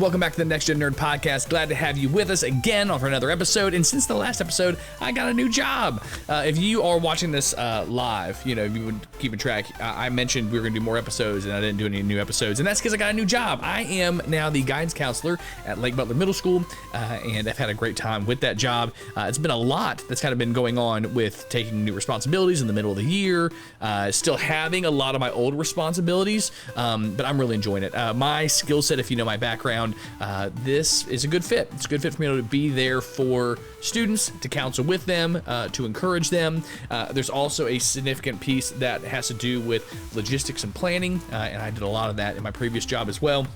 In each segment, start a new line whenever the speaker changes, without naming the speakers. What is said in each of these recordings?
welcome back to the NextGen Nerd Podcast. Glad to have you with us again for another episode. And since the last episode, I got a new job. If you are watching this live, you know, if you would keep track, I mentioned we were going to do more episodes, and I didn't do any new episodes. And that's because I got a new job. I am now the guidance counselor at Lake Butler Middle School, and I've had a great time with that job. It's been a lot that's kind of been going on with taking new responsibilities in the middle of the year, still having a lot of my old responsibilities, but I'm really enjoying it. My skill set, if you know my background, this is a good fit. It's a good fit for me to be there for students, to counsel with them, to encourage them. There's also a significant piece that has to do with logistics and planning, and I did a lot of that in my previous job as well.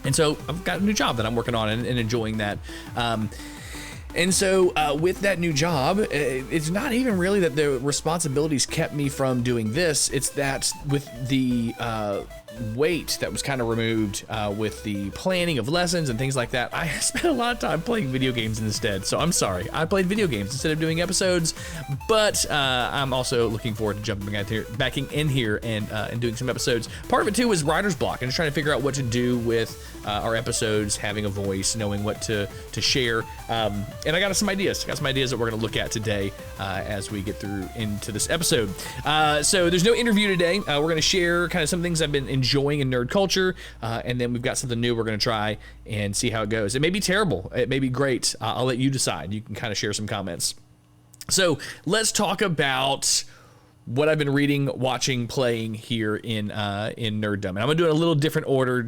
And so I've got a new job that I'm working on and enjoying that. And so with that new job, it's not even really that the responsibilities kept me from doing this. It's that with the weight that was kind of removed with the planning of lessons and things like that, I spent a lot of time playing video games instead. So I'm sorry. I played video games instead of doing episodes, but I'm also looking forward to jumping back in here and doing some episodes. Part of it too was writer's block and just trying to figure out what to do with our episodes, having a voice, knowing what to share. And I got some ideas. That we're going to look at today as we get through into this episode. So there's no interview today. We're going to share kind of some things I've been enjoying in nerd culture, and then we've got something new we're going to try and see how it goes. It may be terrible. It may be great. I'll let you decide. You can kind of share some comments. So let's talk about what I've been reading, watching, playing here in Nerddom. And I'm going to do it in a little different order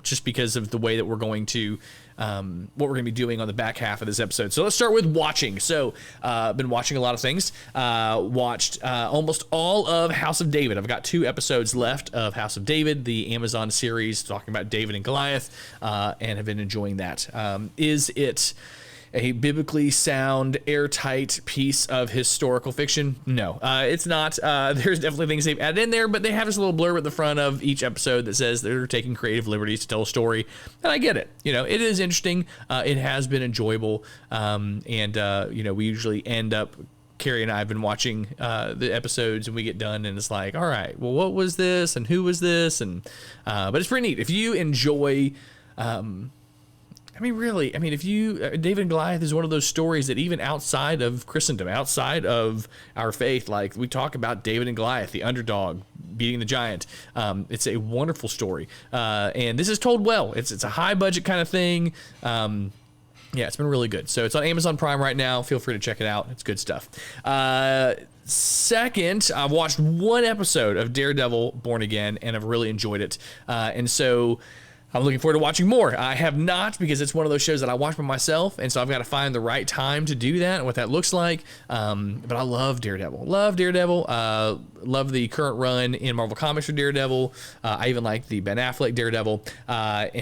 just because of the way that we're going to what we're going to be doing on the back half of this episode. So let's start with watching. So I've been watching a lot of things. Watched almost all of House of David. I've got 2 episodes left of House of David, the Amazon series talking about David and Goliath, and have been enjoying that. Is it a biblically sound, airtight piece of historical fiction? No, it's not. There's definitely things they've added in there, but they have this little blurb at the front of each episode that says they're taking creative liberties to tell a story, and I get it. You know, it is interesting. It has been enjoyable, and you know, we usually end up, Carrie and I have been watching the episodes, and we get done, and it's like, all right, well, what was this, and who was this, and but it's pretty neat. If you enjoy if you, David and Goliath is one of those stories that even outside of Christendom, outside of our faith, like we talk about David and Goliath, the underdog beating the giant. It's a wonderful story. And this is told well. It's a high budget kind of thing. Yeah, it's been really good. So it's on Amazon Prime right now. Feel free to check it out. It's good stuff. Second, I've watched 1 episode of Daredevil Born Again, and I've really enjoyed it. And so I'm looking forward to watching more. I have not, because it's one of those shows that I watch by myself, and so I've got to find the right time to do that and what that looks like. But I love Daredevil. Love the current run in Marvel Comics for Daredevil. I even like the Ben Affleck Daredevil.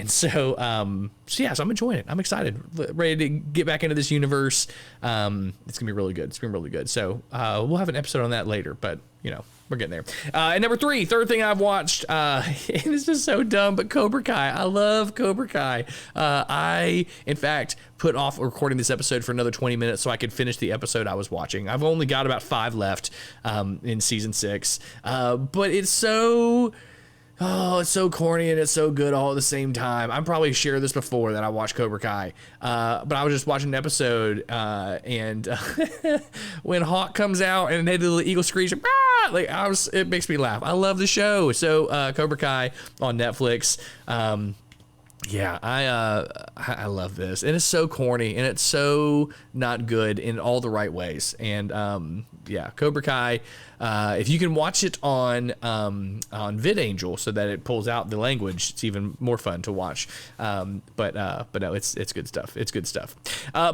So I'm enjoying it. I'm excited. Ready to get back into this universe. It's going to be really good. It's been really good. So we'll have an episode on that later, but, you know, we're getting there. And number 3, third thing I've watched, and this is so dumb, but Cobra Kai. I love Cobra Kai. I, in fact, put off recording this episode for another 20 minutes so I could finish the episode I was watching. I've only got about 5 left in season 6, but it's so corny and it's so good all at the same time. I probably shared this before that I watched Cobra Kai, but I was just watching an episode, and when Hawk comes out and they do the eagle screech, it makes me laugh. I love the show. So Cobra Kai on Netflix. I love this, and it's so corny and it's so not good in all the right ways. And Cobra Kai, if you can watch it on VidAngel so that it pulls out the language, it's even more fun to watch. But no, it's good stuff. It's good stuff.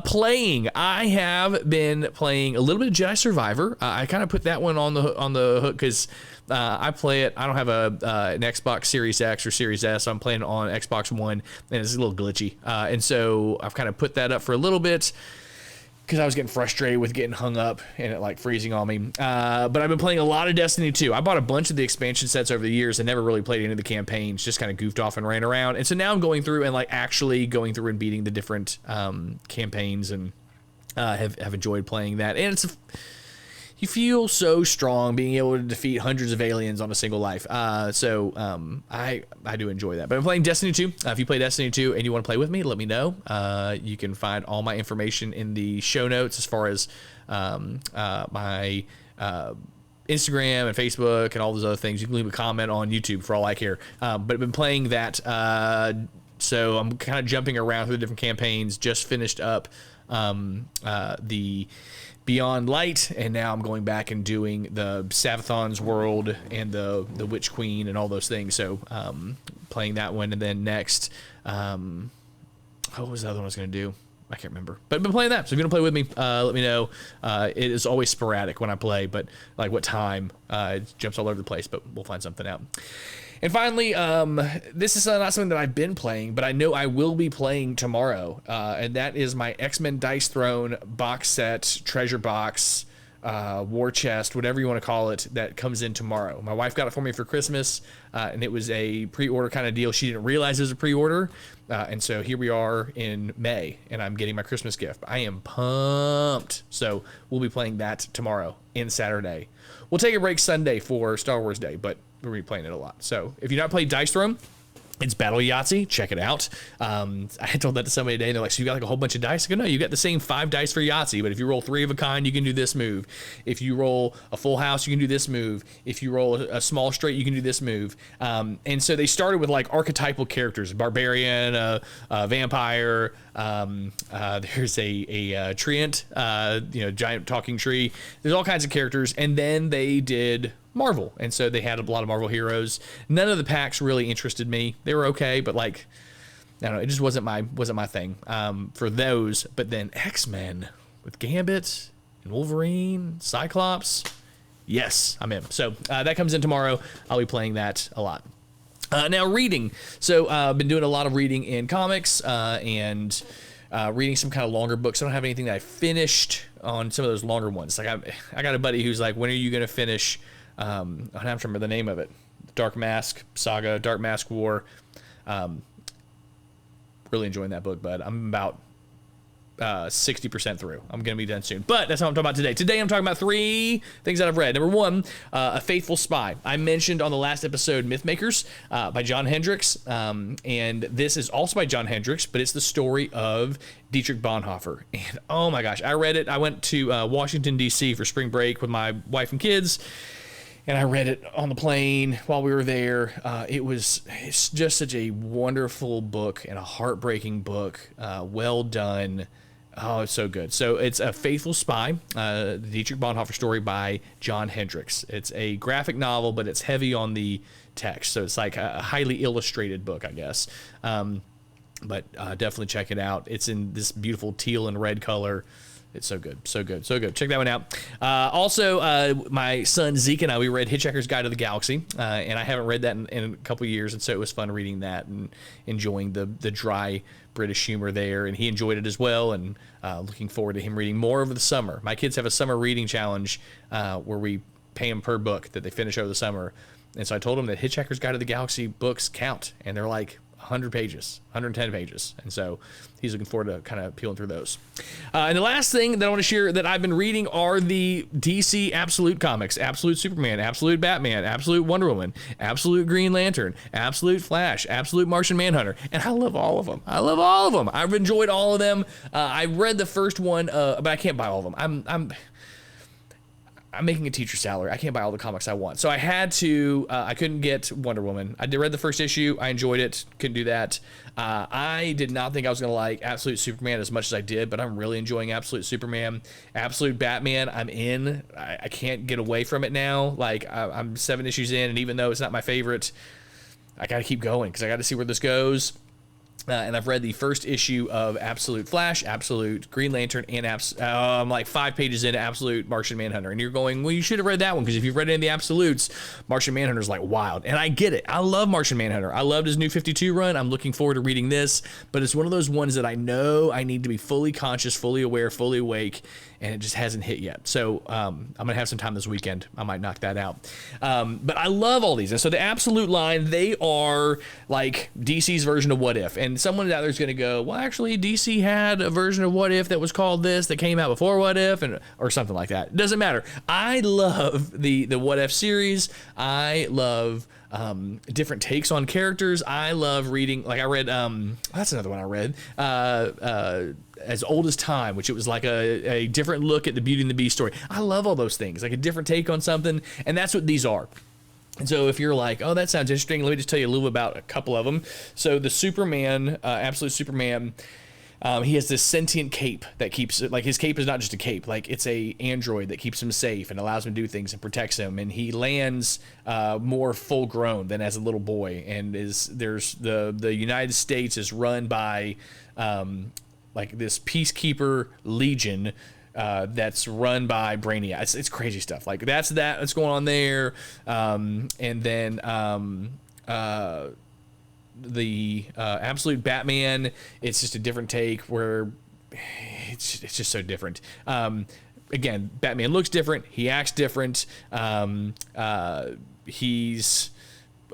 Playing, I have been playing a little bit of Jedi Survivor. I kind of put that one on the hook because I play it. I don't have an Xbox Series X or Series S. So I'm playing it on Xbox One, and it's a little glitchy. And so I've kind of put that up for a little bit because I was getting frustrated with getting hung up and it like freezing on me. But I've been playing a lot of Destiny 2. I bought a bunch of the expansion sets over the years and never really played any of the campaigns, just kind of goofed off and ran around. And so now I'm going through and like actually going through and beating the different campaigns, and have enjoyed playing that. And you feel so strong being able to defeat hundreds of aliens on a single life. I do enjoy that. But I'm playing Destiny 2. If you play Destiny 2 and you want to play with me, let me know. You can find all my information in the show notes as far as my Instagram and Facebook and all those other things. You can leave a comment on YouTube for all I care. But I've been playing that. So I'm kind of jumping around through the different campaigns. Just finished up the Beyond Light, and now I'm going back and doing the Savathon's World and the Witch Queen and all those things. So playing that one, and then next, what was the other one I was going to do? I can't remember, but I've been playing that. So if you want to play with me, let me know. It is always sporadic when I play, but like what time, it jumps all over the place, but we'll find something out. And finally, this is not something that I've been playing, but I know I will be playing tomorrow, and that is my Xmen Dice Throne box set, treasure box, war chest, whatever you want to call it, that comes in tomorrow. My wife got it for me for Christmas, and it was a pre-order kind of deal. She didn't realize it was a pre-order, and so here we are in May, and I'm getting my Christmas gift. I am pumped. So we'll be playing that tomorrow and Saturday. We'll take a break Sunday for Star Wars Day, but we're going to be playing it a lot. So if you've not played Dice Throne, it's Battle Yahtzee. Check it out. I had told that to somebody today, and they're like, so you got like a whole bunch of dice? I go, no, you got the same 5 dice for Yahtzee, but if you roll 3 of a kind, you can do this move. If you roll a full house, you can do this move. If you roll a small straight, you can do this move. And so they started with like archetypal characters, barbarian, a vampire, there's a treant, giant talking tree. There's all kinds of characters, and then they did Marvel, and so they had a lot of Marvel heroes. None of the packs really interested me. They were okay, but like, I don't know, it just wasn't my thing for those. But then X-Men with Gambit and Wolverine, Cyclops, yes, I'm in. So that comes in tomorrow. I'll be playing that a lot. Now reading. So I've been doing a lot of reading in comics and reading some kind of longer books. I don't have anything that I finished on some of those longer ones. Like I got a buddy who's like, when are you going to finish? I don't have to remember the name of it. Dark Mask Saga, Dark Mask War. Really enjoying that book, but I'm about 60% through. I'm going to be done soon. But that's not what I'm talking about today. Today I'm talking about 3 things that I've read. Number 1, A Faithful Spy. I mentioned on the last episode Mythmakers by John Hendrix. And this is also by John Hendrix, but it's the story of Dietrich Bonhoeffer. And oh my gosh, I read it. I went to Washington, D.C. for spring break with my wife and kids. And I read it on the plane while we were there. It's just such a wonderful book and a heartbreaking book. Well done. Oh, it's so good. So it's A Faithful Spy, the Dietrich Bonhoeffer story by John Hendrix. It's a graphic novel, but it's heavy on the text. So it's like a highly illustrated book, I guess. But definitely check it out. It's in this beautiful teal and red color. It's so good, so good, so good. Check that one out. Also, my son Zeke and I, we read Hitchhiker's Guide to the Galaxy, and I haven't read that in a couple years, and so it was fun reading that and enjoying the dry British humor there, and he enjoyed it as well, and looking forward to him reading more over the summer. My kids have a summer reading challenge where we pay them per book that they finish over the summer, and so I told them that Hitchhiker's Guide to the Galaxy books count, and they're like 100 pages, 110 pages. And so he's looking forward to kind of peeling through those. And the last thing that I want to share that I've been reading are the DC Absolute comics. Absolute Superman, Absolute Batman, Absolute Wonder Woman, Absolute Green Lantern, Absolute Flash, Absolute Martian Manhunter. And I love all of them. I love all of them. I've enjoyed all of them. I read the first one, but I can't buy all of them. I'm making a teacher salary. I can't buy all the comics I want. So I had to, I couldn't get Wonder Woman. I did read the first issue. I enjoyed it. Couldn't do that. I did not think I was going to like Absolute Superman as much as I did, but I'm really enjoying Absolute Superman. Absolute Batman, I'm in. I can't get away from it now. Like, I'm 7 issues in, and even though it's not my favorite, I got to keep going because I got to see where this goes. And I've read the first issue of Absolute Flash, Absolute Green Lantern, and I'm like 5 pages into Absolute Martian Manhunter. And you're going, well, you should have read that one, because if you've read any of the Absolutes, Martian Manhunter's like wild. And I get it. I love Martian Manhunter. I loved his New 52 run. I'm looking forward to reading this. But it's one of those ones that I know I need to be fully conscious, fully aware, fully awake, and it just hasn't hit yet. So I'm going to have some time this weekend. I might knock that out. But I love all these. And so the Absolute line, they are like DC's version of What If. And And someone out there is going to go, well, actually, DC had a version of What If that was called this that came out before What If, or something like that. It doesn't matter. I love the What If series. I love different takes on characters. I love reading, like I read, that's another one I read, As Old as Time, which it was like a different look at the Beauty and the Beast story. I love all those things, like a different take on something, and that's what these are. And so if you're like, oh, that sounds interesting, let me just tell you a little bit about a couple of them. So the Superman, Absolute Superman, he has this sentient cape that keeps, like, his cape is not just a cape, like it's a android that keeps him safe and allows him to do things and protects him. And he lands more full grown than as a little boy. And there's the United States is run by like this peacekeeper legion that's run by Brainiac. It's crazy stuff. Like that's going on there. And then the Absolute Batman, it's just a different take where it's just so different. Again, Batman looks different. He acts different. He's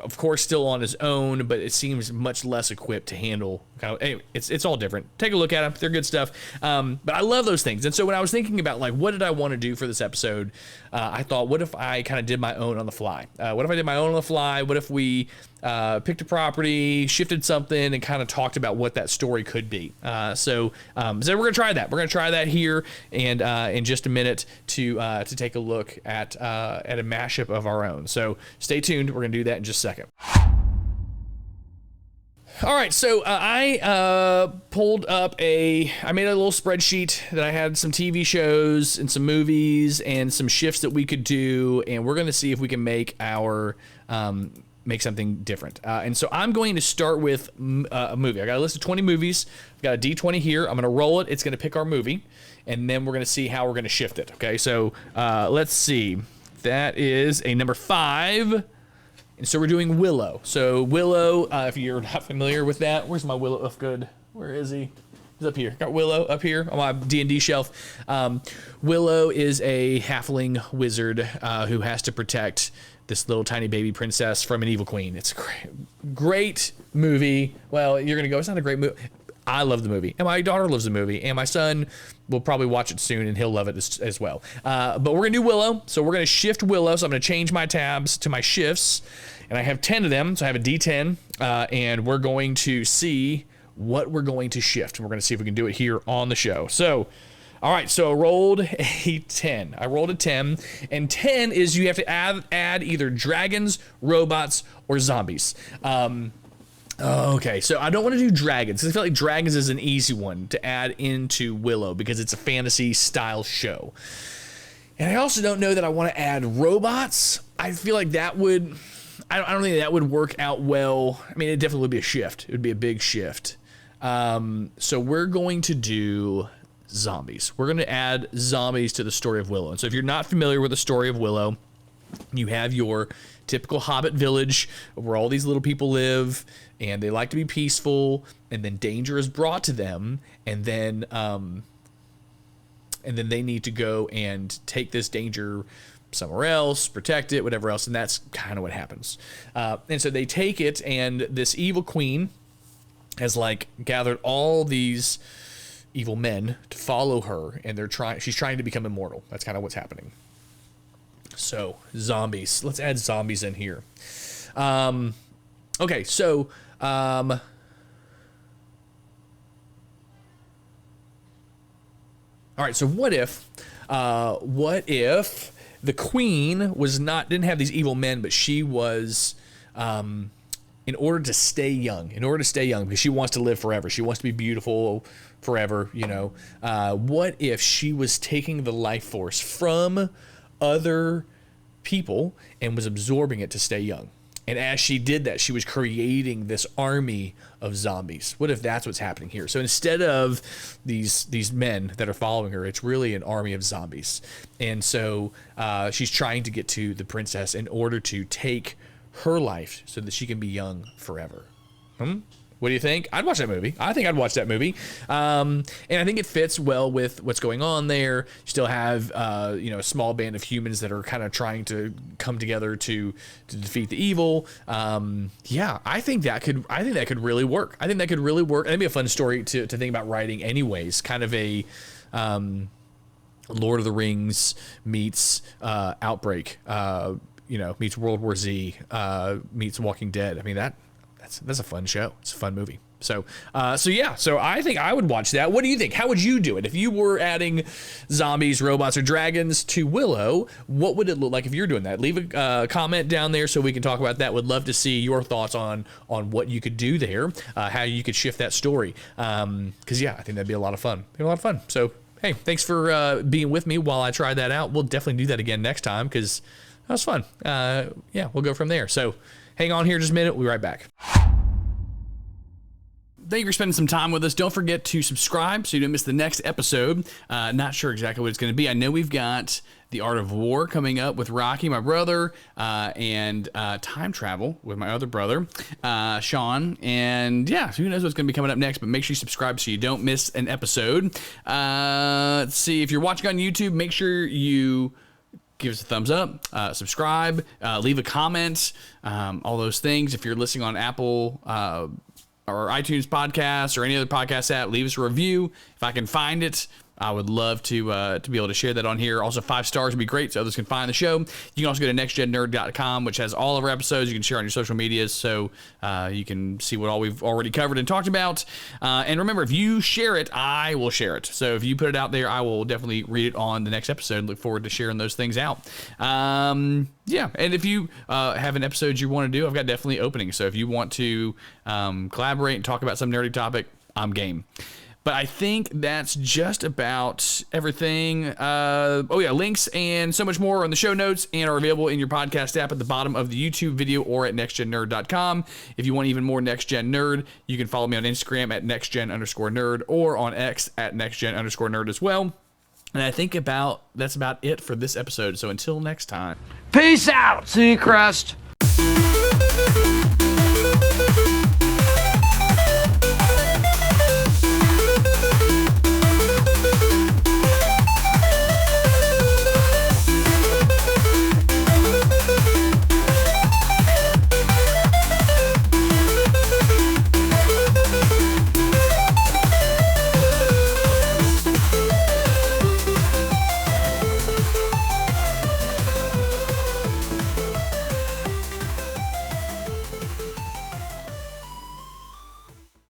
of course still on his own, but it seems much less equipped to handle anyway, it's all different. Take a look at them. They're good stuff. But I love those things. And so when I was thinking about like, what did I want to do for this episode? I thought, what if I kind of did my own on the fly? What if I did my own on the fly? What if we picked a property, shifted something, and kind of talked about what that story could be? So we're gonna try that. We're gonna try that here, and in just a minute to take a look at a mashup of our own. So stay tuned. We're gonna do that in just a second. All right, so I pulled up I made a little spreadsheet that I had some TV shows and some movies and some shifts that we could do, and we're gonna see if we can make make something different. And so I'm going to start with a movie. I got a list of 20 movies. I've got a D20 here. I'm gonna roll it. It's gonna pick our movie, and then we're gonna see how we're gonna shift it. Okay, so let's see. That is a number 5. And so we're doing Willow. So Willow, if you're not familiar with that, where's my Willow of Good? Where is he? He's up here. Got Willow up here on my D&D shelf. Willow is a halfling wizard who has to protect this little tiny baby princess from an evil queen. It's a great movie. Well, you're gonna go, it's not a great movie. I love the movie, and my daughter loves the movie, and my son will probably watch it soon, and he'll love it as well. But we're gonna do Willow, so we're gonna shift Willow. So I'm gonna change my tabs to my shifts, and I have 10 of them, so I have a D10, and we're going to see what we're going to shift. And we're gonna see if we can do it here on the show. So, all right, so I rolled a 10. I rolled a 10, and 10 is you have to add either dragons, robots, or zombies. Okay, so I don't want to do dragons. I feel like dragons is an easy one to add into Willow because it's a fantasy style show. And I also don't know that I want to add robots. I feel like that would, I don't think that would work out well. I mean, it definitely would be a shift. It would be a big shift. So we're going to do zombies. We're going to add zombies to the story of Willow. And so if you're not familiar with the story of Willow, you have your typical Hobbit village where all these little people live, and they like to be peaceful, and then danger is brought to them, and then they need to go and take this danger somewhere else, protect it, whatever else, and that's kind of what happens. And so they take it, and this evil queen has like gathered all these evil men to follow her, and she's trying to become immortal. That's kind of what's happening. So zombies, let's add zombies in here. Okay, so all right, so what if the queen didn't have these evil men, but she was in order to stay young, because she wants to live forever, she wants to be beautiful forever, you know. What if she was taking the life force from other people and was absorbing it to stay young? And as she did that, she was creating this army of zombies. What if that's what's happening here? So instead of these men that are following her, it's really an army of zombies. And so she's trying to get to the princess in order to take her life so that she can be young forever. What do you think? I'd watch that movie. I think I'd watch that movie. And I think it fits well with what's going on there. You still have, a small band of humans that are kind of trying to come together to defeat the evil. I think that could really work. I think that could really work. That'd be a fun story to think about writing anyways. Kind of a, Lord of the Rings meets, Outbreak, meets World War Z, meets Walking Dead. I mean, that's a fun show. It's a fun movie. So I think I would watch that. What do you think? How would you do it? If you were adding zombies, robots, or dragons to Willow, what would it look like if you're doing that? Leave a comment down there so we can talk about that. Would love to see your thoughts on what you could do there, how you could shift that story. I think that'd be a lot of fun. So, hey, thanks for being with me while I try that out. We'll definitely do that again next time because that was fun. We'll go from there. So hang on here just a minute. We'll be right back. Thank you for spending some time with us. Don't forget to subscribe so you don't miss the next episode. Not sure exactly what it's going to be. I know we've got The Art of War coming up with Rocky, my brother, and Time Travel with my other brother, Sean. And who knows what's going to be coming up next, but make sure you subscribe so you don't miss an episode. Let's see. If you're watching on YouTube, make sure you give us a thumbs up, subscribe, leave a comment, all those things. If you're listening on Apple or iTunes podcasts or any other podcast app, leave us a review. If I can find it, I would love to be able to share that on here. Also, 5 stars would be great so others can find the show. You can also go to nextgennerd.com, which has all of our episodes. You can share on your social medias so you can see what all we've already covered and talked about. And remember, if you share it, I will share it. So if you put it out there, I will definitely read it on the next episode. Look forward to sharing those things out. And if you have an episode you want to do, I've got definitely openings. So if you want to collaborate and talk about some nerdy topic, I'm game. But I think that's just about everything. Links and so much more are in the show notes and are available in your podcast app at the bottom of the YouTube video or at nextgennerd.com. If you want even more NextGen Nerd, you can follow me on Instagram at nextgen_nerd or on X at nextgen_nerd as well. And I think that's about it for this episode. So until next time.
Peace out, Seacrest.